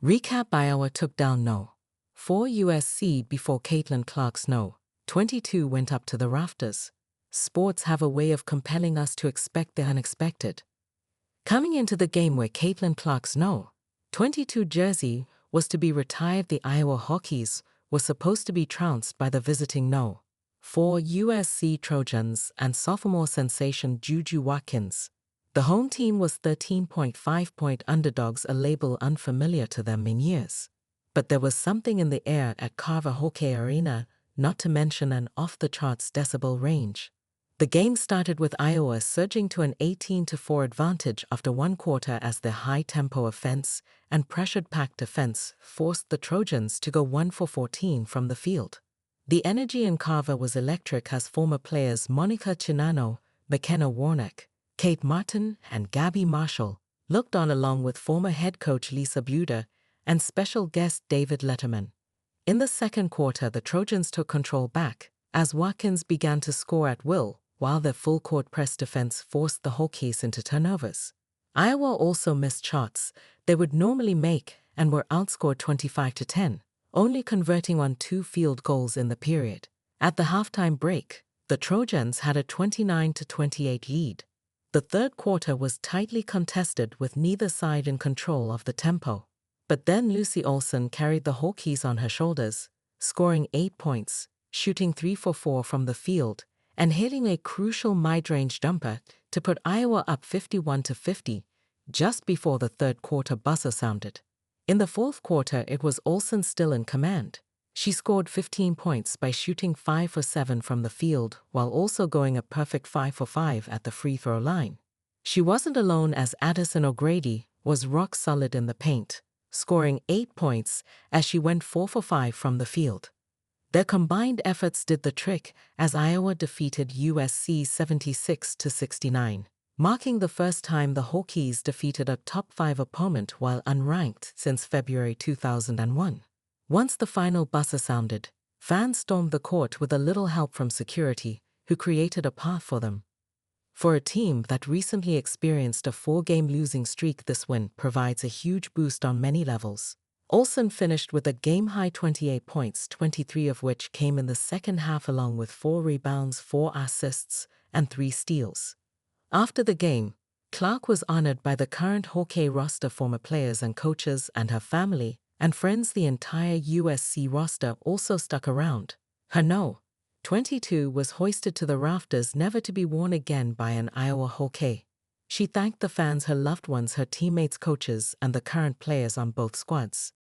Recap: Iowa took down No. 4 USC before Caitlin Clark's No. 22 went up to the rafters. Sports have a way of compelling us to expect the unexpected. Coming into the game where Caitlin Clark's No. 22 jersey was to be retired, the Iowa Hawkeyes were supposed to be trounced by the visiting No. 4 USC Trojans and sophomore sensation Juju Watkins. The home team was 13.5-point underdogs, a label unfamiliar to them in years. But there was something in the air at Carver Hockey Arena, not to mention an off-the-charts decibel range. The game started with Iowa surging to an 18-4 advantage after one quarter as their high-tempo offense and pressured-packed defense forced the Trojans to go 1 for 14 from the field. The energy in Carver was electric as former players Monica Chinano, McKenna Warnock, Kate Martin, and Gabby Marshall looked on, along with former head coach Lisa Buda and special guest David Letterman. In the second quarter, the Trojans took control back as Watkins began to score at will, while their full-court press defense forced the Hawkeyes into turnovers. Iowa also missed shots they would normally make and were outscored 25-10, only converting on 2 field goals in the period. At the halftime break, the Trojans had a 29-28 lead. The third quarter was tightly contested with neither side in control of the tempo. But then Lucy Olson carried the Hawkeyes on her shoulders, scoring 8 points, shooting 3 for 4 from the field, and hitting a crucial mid-range jumper to put Iowa up 51-50, just before the third quarter buzzer sounded. In the fourth quarter, it was Olson still in command. She scored 15 points by shooting 5 for 7 from the field while also going a perfect 5 for 5 at the free throw line. She wasn't alone, as Addison O'Grady was rock solid in the paint, scoring 8 points as she went 4 for 5 from the field. Their combined efforts did the trick as Iowa defeated USC 76-69, marking the first time the Hawkeyes defeated a top 5 opponent while unranked since February 2001. Once the final buzzer sounded, fans stormed the court with a little help from security, who created a path for them. For a team that recently experienced a 4-game losing streak, this win provides a huge boost on many levels. Olson finished with a game-high 28 points, 23 of which came in the second half, along with 4 rebounds, 4 assists, and 3 steals. After the game, Clark was honored by the current Hawkeye roster, former players and coaches, and her family and friends. The entire USC roster also stuck around. Her No. 22 was hoisted to the rafters, never to be worn again by an Iowa Hawkeye. She thanked the fans, her loved ones, her teammates, coaches, and the current players on both squads.